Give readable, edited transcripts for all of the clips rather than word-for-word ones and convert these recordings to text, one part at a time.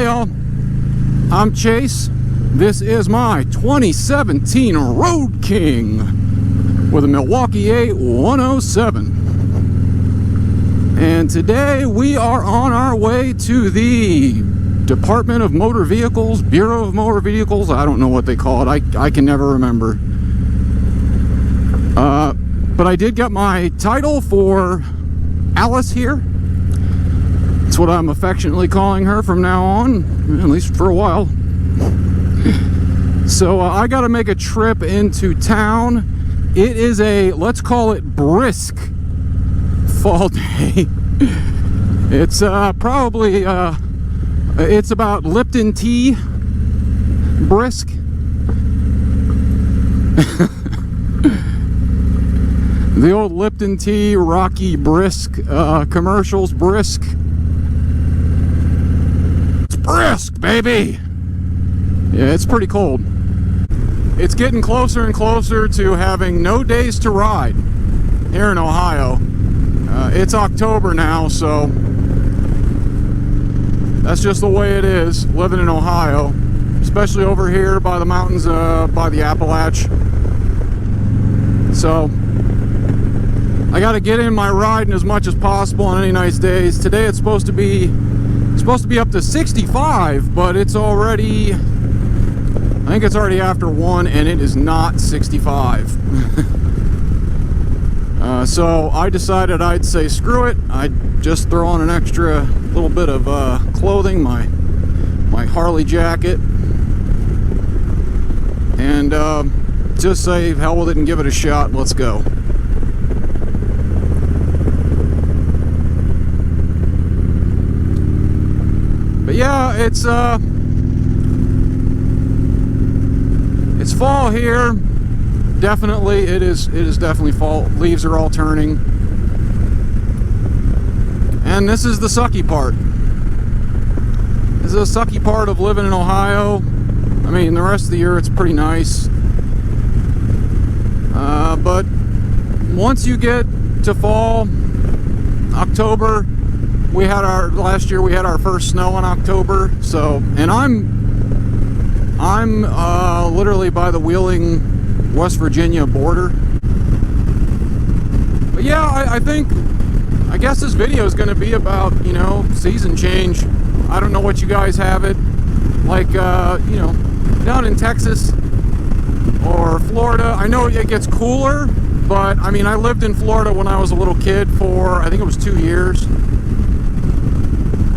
Hi y'all, I'm Chase. This is my 2017 Road King with a Milwaukee 107. And today we are on our way to the Department of Motor Vehicles, Bureau of Motor Vehicles. I don't know what they call it. I can never remember. But I did get my title for Alice here. That's what I'm affectionately calling her from now on, at least for a while. So I got to make a trip into town. It is a, let's call it brisk fall day. It's probably, it's about Lipton tea brisk. The old Lipton tea, Rocky brisk commercials, brisk. It's brisk, baby. Yeah, it's pretty cold. It's getting closer and closer to having no days to ride here in Ohio. It's October now, so that's just the way it is living in Ohio, especially over here by the mountains, by the Appalach. So I got to get in my riding as much as possible on any nice days. Today it's supposed to be up to 65, but it's already, I think it's already after 1 and it is not 65. So I decided I'd say screw it. I'd just throw on an extra little bit of clothing, my Harley jacket, and just say hell with it and give it a shot. Let's go. But yeah, it's fall here. Definitely, it is definitely fall. Leaves are all turning. And this is the sucky part. This is the sucky part of living in Ohio. I mean, the rest of the year it's pretty nice. But once you get to fall, October, last year we had our first snow in October. So, and I'm literally by the Wheeling, West Virginia border. But yeah, I guess this video is going to be about, you know, season change. I don't know what you guys have it like, you know, down in Texas or Florida. I know it gets cooler, but I mean, I lived in Florida when I was a little kid for, I think it was 2 years.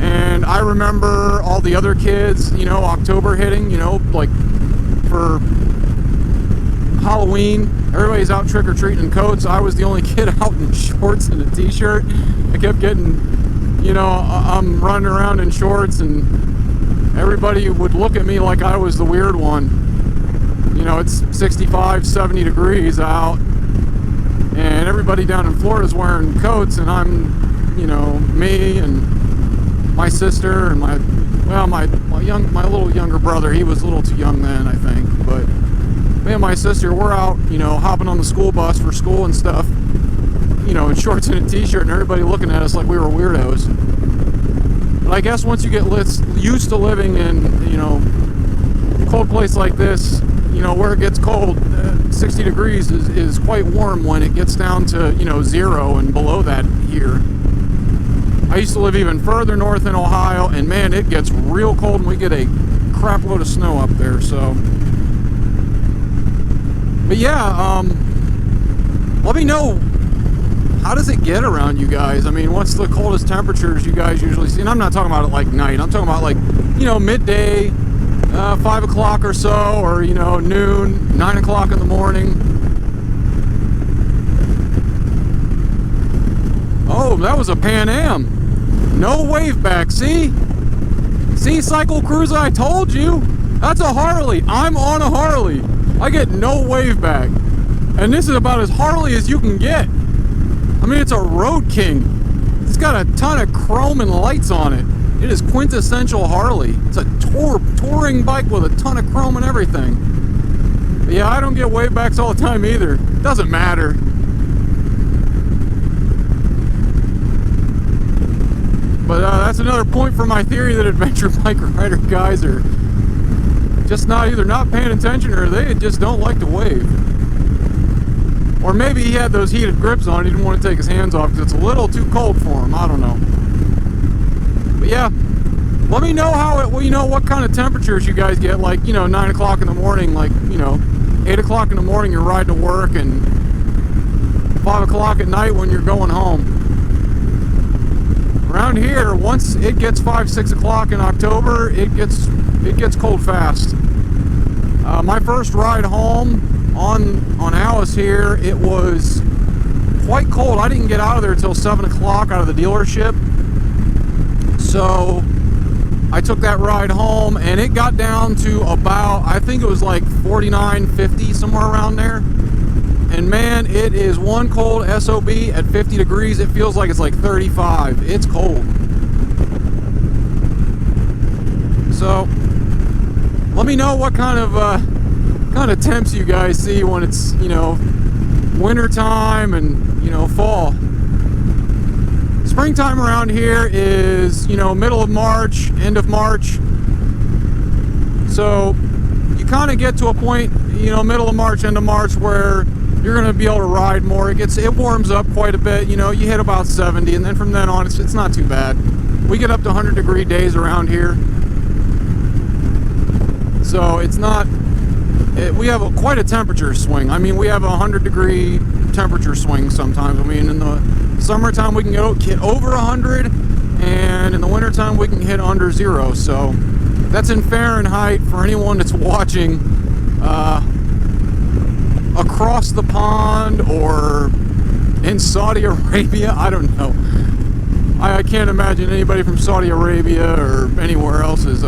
And I remember all the other kids, you know, October hitting, you know, like for Halloween, everybody's out trick-or-treating in coats. I was the only kid out in shorts and a t-shirt. I kept getting, you know, I'm running around in shorts and everybody would look at me like I was the weird one. You know, it's 65, 70 degrees out and everybody down in Florida's wearing coats, and I'm, you know, me and my sister and my little younger brother. He was a little too young then, I think, but me and my sister, we're out, you know, hopping on the school bus for school and stuff, you know, in shorts and a t-shirt, and everybody looking at us like we were weirdos. But I guess once you get used to living in, you know, a cold place like this, you know, where it gets cold, 60 degrees is quite warm when it gets down to, you know, 0 and below that here. I used to live even further north in Ohio, and man, it gets real cold and we get a crap load of snow up there. So, but yeah, let me know, how does it get around you guys? I mean, what's the coldest temperatures you guys usually see? And I'm not talking about it like night. I'm talking about like, you know, midday, 5 o'clock or so, or, you know, noon, 9 o'clock in the morning. Oh, that was a Pan Am. No wave back, see? See, Cycle Cruiser, I told you. That's a Harley. I'm on a Harley. I get no wave back. And this is about as Harley as you can get. I mean, it's a Road King. It's got a ton of chrome and lights on it. It is quintessential Harley. It's a touring bike with a ton of chrome and everything. But yeah, I don't get wave backs all the time either. Doesn't matter. But that's another point for my theory that adventure bike rider guys are just either not paying attention or they just don't like to wave. Or maybe he had those heated grips on, he didn't want to take his hands off because it's a little too cold for him, I don't know. But yeah, let me know what kind of temperatures you guys get, like, 9 o'clock in the morning, like, 8 o'clock in the morning you're riding to work, and 5 o'clock at night when you're going home. Around here, once it gets 5, 6 o'clock in October, it gets cold fast. My first ride home on Alice here, it was quite cold. I didn't get out of there till 7 o'clock out of the dealership. So I took that ride home and it got down to about, I think it was like 49, 50, somewhere around there. And man, it is one cold SOB at 50 degrees. It feels like it's like 35. It's cold. So let me know what kind of temps you guys see when it's, winter time and, fall. Springtime around here is, middle of March, end of March. So you kind of get to a point, middle of March, end of March, where you're going to be able to ride more. It warms up quite a bit. You hit about 70, and then from then on, it's not too bad. We get up to 100-degree days around here. So it's not, we have quite a temperature swing. I mean, we have a 100-degree temperature swing sometimes. I mean, in the summertime we can hit over 100, and in the wintertime we can hit under 0. So that's in Fahrenheit for anyone that's watching across the pond or in Saudi Arabia. I don't know. I can't imagine anybody from Saudi Arabia or anywhere else is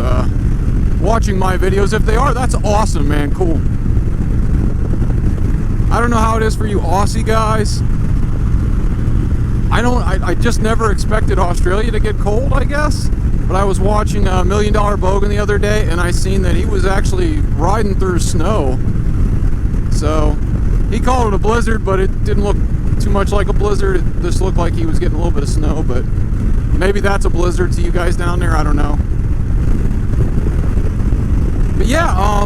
watching my videos. If they are, that's awesome, man. Cool. I don't know how it is for you Aussie guys. I just never expected Australia to get cold, I guess. But I was watching $1 Million Bogan the other day, and I seen that he was actually riding through snow. So he called it a blizzard, but it didn't look too much like a blizzard. It just looked like he was getting a little bit of snow, but maybe that's a blizzard to you guys down there. I don't know. But yeah,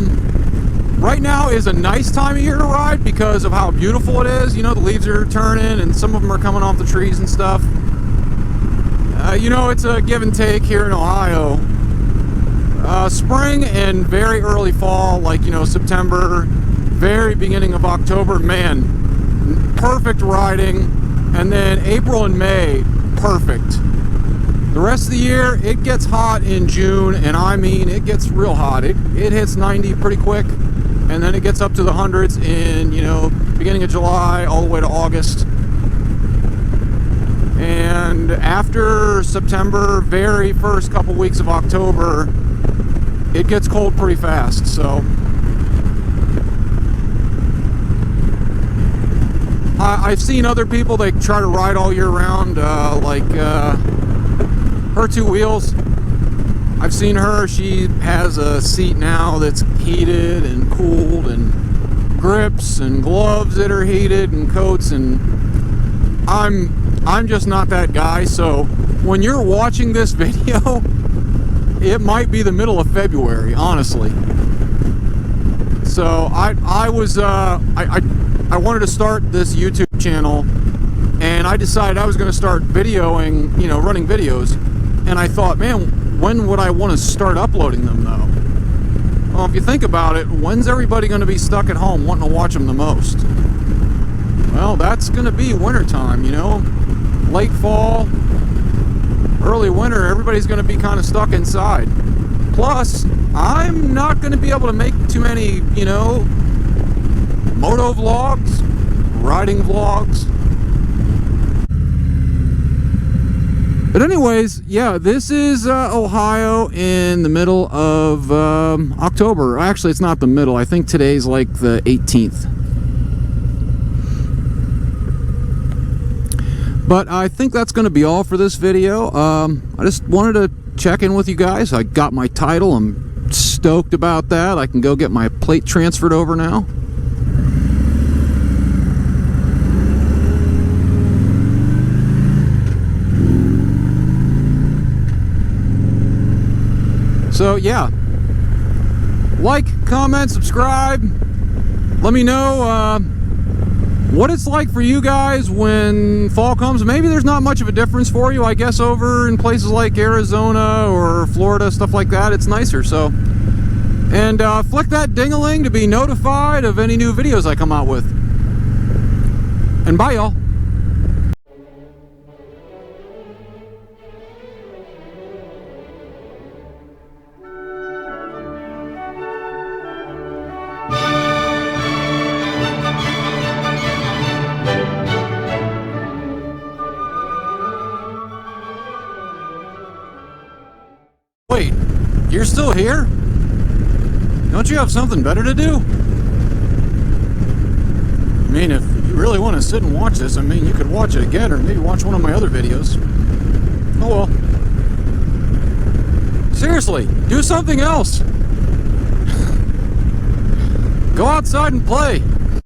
right now is a nice time of year to ride because of how beautiful it is. The leaves are turning and some of them are coming off the trees and stuff. It's a give and take here in Ohio. Spring and very early fall, like, September, very beginning of October, man, perfect riding. And then April and May, perfect. The rest of the year, it gets hot in June, and I mean, it gets real hot. It hits 90 pretty quick, and then it gets up to the hundreds in, beginning of July all the way to August. And after September, very first couple weeks of October, it gets cold pretty fast. So I've seen other people, they try to ride all year round, like her two wheels. I've seen her, she has a seat now that's heated and cooled, and grips and gloves that are heated and coats, and I'm just not that guy. So when you're watching this video, it might be the middle of February, honestly. So I wanted to start this YouTube channel, and I decided I was going to start videoing, running videos. And I thought, man, when would I want to start uploading them, though? Well, if you think about it, when's everybody going to be stuck at home wanting to watch them the most? Well, that's going to be wintertime, late fall, early winter, everybody's going to be kind of stuck inside. Plus, I'm not going to be able to make too many, moto vlogs, riding vlogs. But anyways, yeah, this is Ohio in the middle of October. Actually, it's not the middle. I think today's like the 18th. But I think that's going to be all for this video. I just wanted to check in with you guys. I got my title. I'm stoked about that. I can go get my plate transferred over now. So yeah, like, comment, subscribe. Let me know what it's like for you guys when fall comes. Maybe there's not much of a difference for you. I guess over in places like Arizona or Florida, stuff like that, it's nicer. So, and flick that ding-a-ling to be notified of any new videos I come out with. And bye, y'all. Wait, you're still here? Don't you have something better to do? I mean, if you really want to sit and watch this, I mean, you could watch it again or maybe watch one of my other videos. Oh well. Seriously, do something else. Go outside and play.